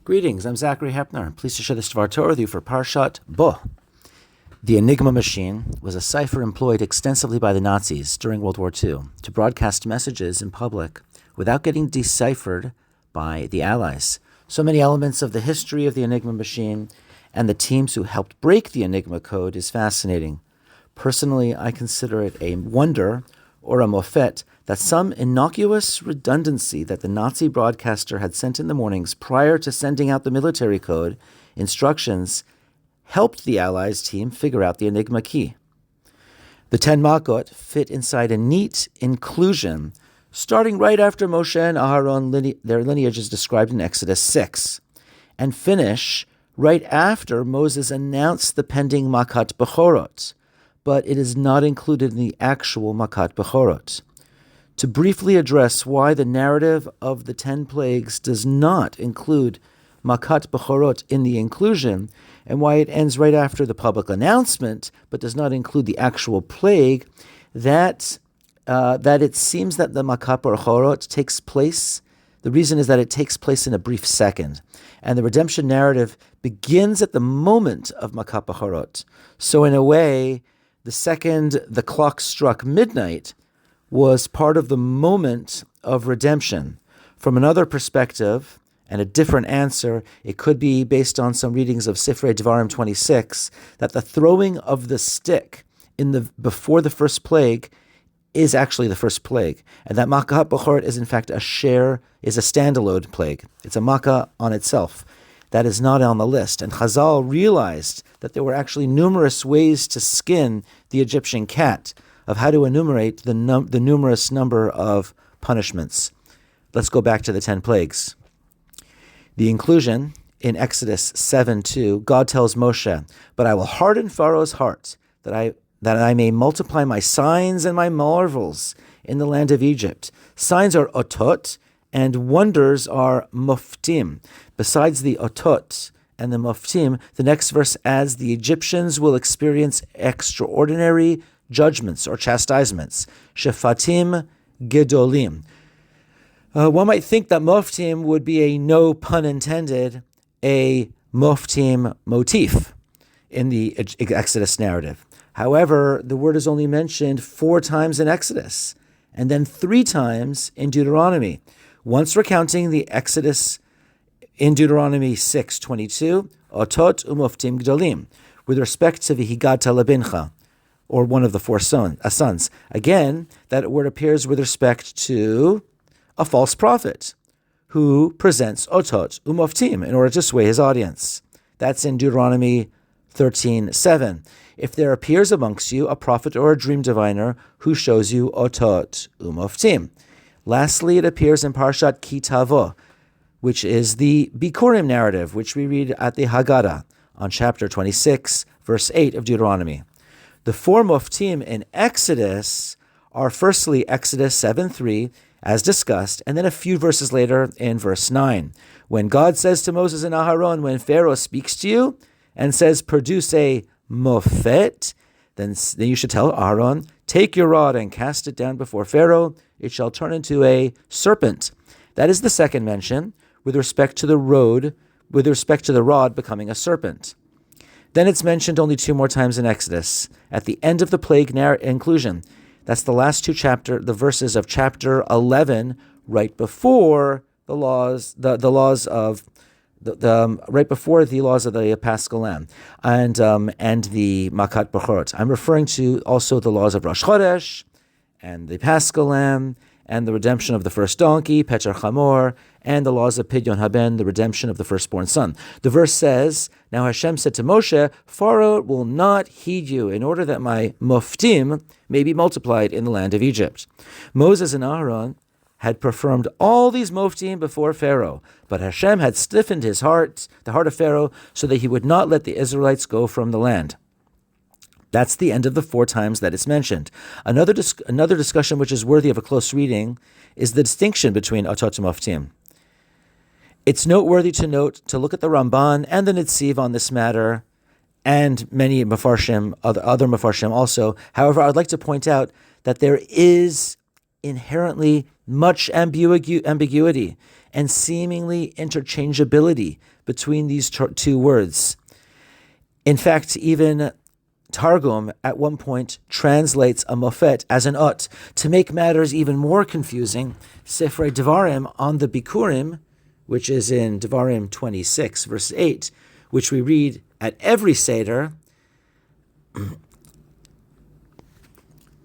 Greetings, I'm Zachary Hepner. I'm pleased to share this Dvar Torah with you for Parashat Bo. The Enigma machine was a cipher employed extensively by the Nazis during World War II to broadcast messages in public without getting deciphered by the Allies. So many elements of the history of the Enigma machine and the teams who helped break the Enigma code is fascinating. Personally, I consider it a wonder or a Mofet that some innocuous redundancy that the Nazi broadcaster had sent in the mornings prior to sending out the military code instructions helped the Allies team figure out the Enigma key. The 10 makkot fit inside a neat inclusion, starting right after Moshe and Aharon, their lineage is described in Exodus 6, and finish right after Moses announced the pending makat bechorot, but it is not included in the actual makat bechorot. To briefly address why the narrative of the 10 plagues does not include makat bechorot in the inclusion, and why it ends right after the public announcement, but does not include the actual plague, that it seems that the makat bechorot takes place. The reason is that it takes place in a brief second, and the redemption narrative begins at the moment of makat bechorot. So in a way, the second the clock struck midnight was part of the moment of redemption. From another perspective, and a different answer, it could be based on some readings of Sifrei Devarim 26, that the throwing of the stick before the first plague is actually the first plague, and that makat bechorot is in fact is a standalone plague. It's a makka on itself. That is not on the list. And Hazal realized that there were actually numerous ways to skin the Egyptian cat, of how to enumerate the numerous number of punishments. Let's go back to the 10 plagues. The inclusion in Exodus 7:2, God tells Moshe, "But I will harden Pharaoh's heart, that I may multiply my signs and my marvels in the land of Egypt." Signs are otot, and wonders are moftim. Besides the otot and the moftim, the next verse adds, the Egyptians will experience extraordinary judgments or chastisements. Shefatim gedolim. One might think that moftim would be a, no pun intended, a moftim motif in the Exodus narrative. However, the word is only mentioned 4 times in Exodus, and then 3 times in Deuteronomy. Once recounting the Exodus in Deuteronomy 6:22, otot umoftim gdolim, with respect to vihigata labincha, or one of the 4 sons. Again, that word appears with respect to a false prophet who presents otot umoftim in order to sway his audience. That's in Deuteronomy 13:7. If there appears amongst you a prophet or a dream diviner who shows you otot umoftim. Lastly, it appears in Parashat Kitavo, which is the Bikurim narrative, which we read at the Haggadah on chapter 26, verse 8 of Deuteronomy. The 4 moftim in Exodus are firstly Exodus 7:3, as discussed, and then a few verses later in verse 9, when God says to Moses and Aharon, when Pharaoh speaks to you and says, produce a Mofet, then you should tell Aharon, take your rod and cast it down before Pharaoh, it shall turn into a serpent. That is the second mention with respect to the rod becoming a serpent. Then it's mentioned only 2 more times in Exodus, at the end of the plague inclusion. That's the last 2 the verses of chapter 11, right before the laws of the Paschal Lamb and the makat bechorot. I'm referring to also the laws of Rosh Chodesh and the Paschal Lamb and the redemption of the first donkey, Pecher Chamor, and the laws of Pidyon Haben, the redemption of the firstborn son. The verse says, now Hashem said to Moshe, Pharaoh will not heed you in order that my moftim may be multiplied in the land of Egypt. Moses and Aaron had performed all these moftim before Pharaoh, but Hashem had stiffened his heart, the heart of Pharaoh, so that he would not let the Israelites go from the land. That's the end of the 4 times that it's mentioned. Another discussion which is worthy of a close reading is the distinction between otot and moftim. It's noteworthy to look at the Ramban and the Netziv on this matter, and many Mefarshim, other Mefarshim also. However, I'd like to point out that there is inherently much ambiguity and seemingly interchangeability between these two words. In fact, even Targum at one point translates a Mofet as an ut. To make matters even more confusing, Sifrei Devarim on the Bikurim, which is in Devarim 26, verse 8, which we read at every Seder,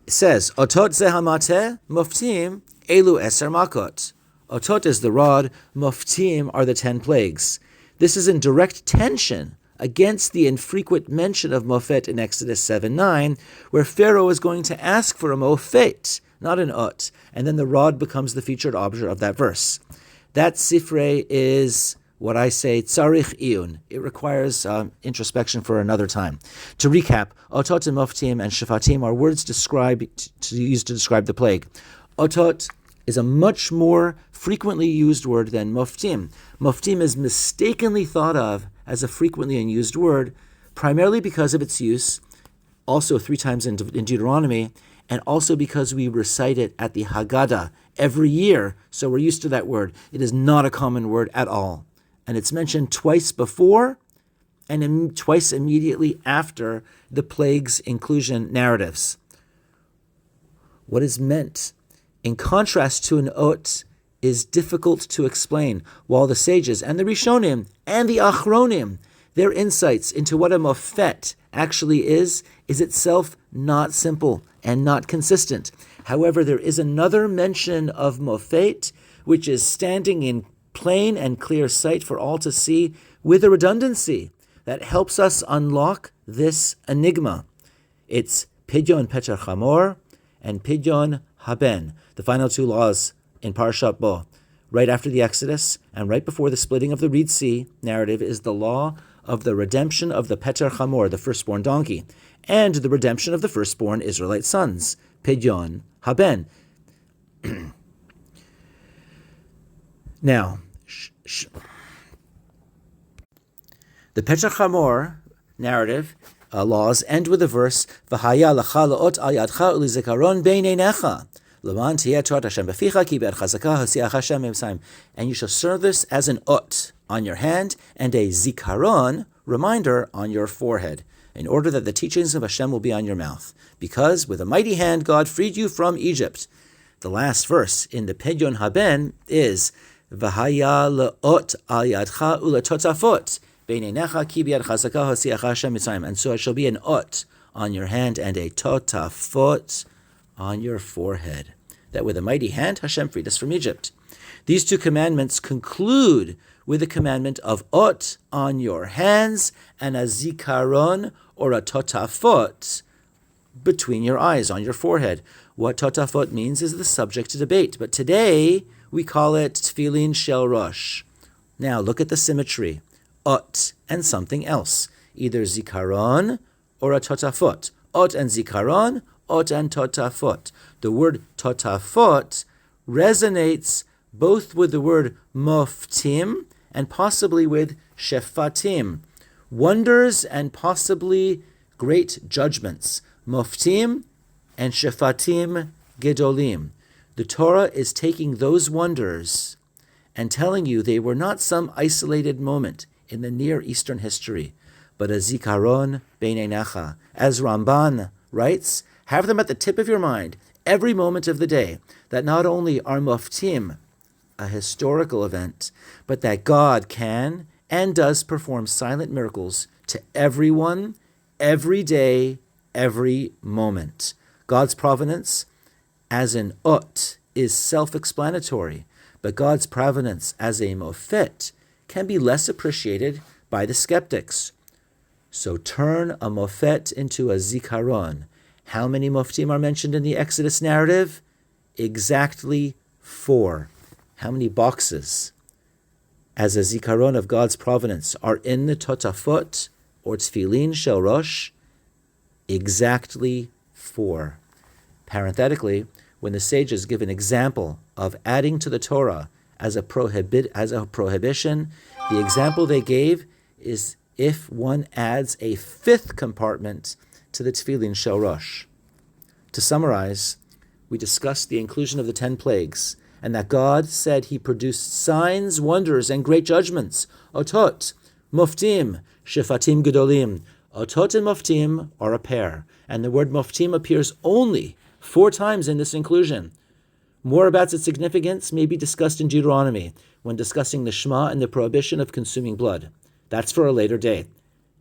says, Otot zehamate muftim elu eser makkot. Otot is the rod, muftim are the 10 plagues. This is in direct tension against the infrequent mention of Mofet in Exodus 7:9, where Pharaoh is going to ask for a Mofet, not an ut, and then the rod becomes the featured object of that verse. That Sifrei is what I say, tzarich iyun. It requires introspection for another time. To recap, otot and moftim and shefatim are words used to describe the plague. Otot is a much more frequently used word than moftim. Moftim is mistakenly thought of as a frequently unused word, primarily because of its use, also 3 times in Deuteronomy, and also because we recite it at the Haggadah every year, so we're used to that word. It is not a common word at all. And it's mentioned twice before and twice immediately after the plague's inclusion narratives. What is meant, in contrast to an ut, is difficult to explain, while the sages and the Rishonim and the Achronim, their insights into what a Mofet actually is itself not simple and not consistent. However, there is another mention of Mofet, which is standing in plain and clear sight for all to see, with a redundancy that helps us unlock this enigma. It's Pidyon Peter Chamor and Pidyon Haben, the final 2 laws in Parashat Bo. Right after the Exodus and right before the splitting of the Red Sea narrative is the law of the redemption of the Peter Chamor, the firstborn donkey, and the redemption of the firstborn Israelite sons, Pidyon Haben. Now, the Peter Chamor narrative laws end with the verse, V'haya lecha le'ot al yadcha u'lizikaron beineinecha, l'man tiyeh torat Hashem beficha ki be'ed chazaka hasiach Hashem mitzrayim. And you shall serve this as an ut on your hand and a zikaron, reminder, on your forehead, in order that the teachings of Hashem will be on your mouth. Because with a mighty hand God freed you from Egypt. The last verse in the Pidyon Haben is, V'haya le'ot al yadcha u'letotafot beineinecha ki bi'ad chazaka hasiach Hashem mitzrayim. And so it shall be an ut on your hand and a totafot on your forehead, that with a mighty hand Hashem freed us from Egypt. These 2 commandments conclude with the commandment of ut on your hands and a zikaron or a totafot between your eyes, on your forehead. What totafot means is the subject to debate, but today we call it tefillin shel rosh. Now look at the symmetry. Ut and something else, either zikaron or a totafot. Ut and zikaron, ut and totafot. The word totafot resonates both with the word moftim and possibly with shefatim, wonders and possibly great judgments. Moftim and shefatim gedolim. The Torah is taking those wonders and telling you they were not some isolated moment in the Near Eastern history, but a zikaron beineinecha. As Ramban writes, have them at the tip of your mind every moment of the day, that not only are moftim a historical event, but that God can and does perform silent miracles to everyone, every day, every moment. God's providence as an ut is self-explanatory, but God's providence as a mofet can be less appreciated by the skeptics. So turn a mofet into a zikaron. How many moftim are mentioned in the Exodus narrative? Exactly 4. How many boxes as a zikaron of God's providence are in the totafot or tefillin shel rosh? Exactly 4. Parenthetically, when the sages give an example of adding to the Torah as a prohibition, the example they gave is if one adds a 5th compartment to the tefillin shel rosh. To summarize, we discussed the inclusion of the 10 plagues and that God said he produced signs, wonders, and great judgments. Otot, moftim, shefatim gedolim. Otot and moftim are a pair, and the word moftim appears only 4 times in this inclusion. More about its significance may be discussed in Deuteronomy, when discussing the Shema and the prohibition of consuming blood. That's for a later day.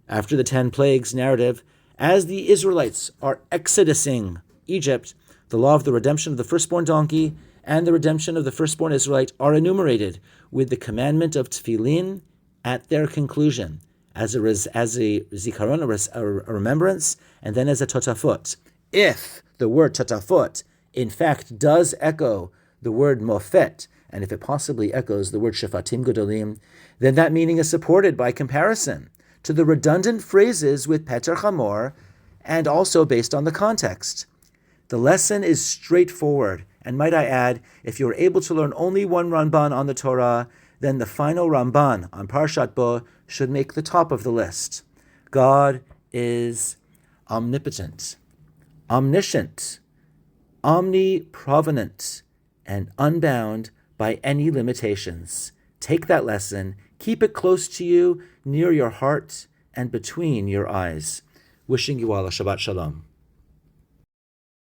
After the 10 plagues narrative, as the Israelites are exodusing Egypt, the law of the redemption of the firstborn donkey and the redemption of the firstborn Israelite are enumerated with the commandment of tefillin at their conclusion, as a zikaron, a remembrance, and then as a totafot. If the word totafot, in fact, does echo the word Mofet, and if it possibly echoes the word shefatim gedolim, then that meaning is supported by comparison to the redundant phrases with Peter Chamor, and also based on the context. The lesson is straightforward, and might I add, if you're able to learn only one Ramban on the Torah, then the final Ramban on Parashat Bo should make the top of the list. God is omnipotent, omniscient, omniprovenant, and unbound by any limitations. Take that lesson, keep it close to you, near your heart, and between your eyes. Wishing you all a Shabbat Shalom.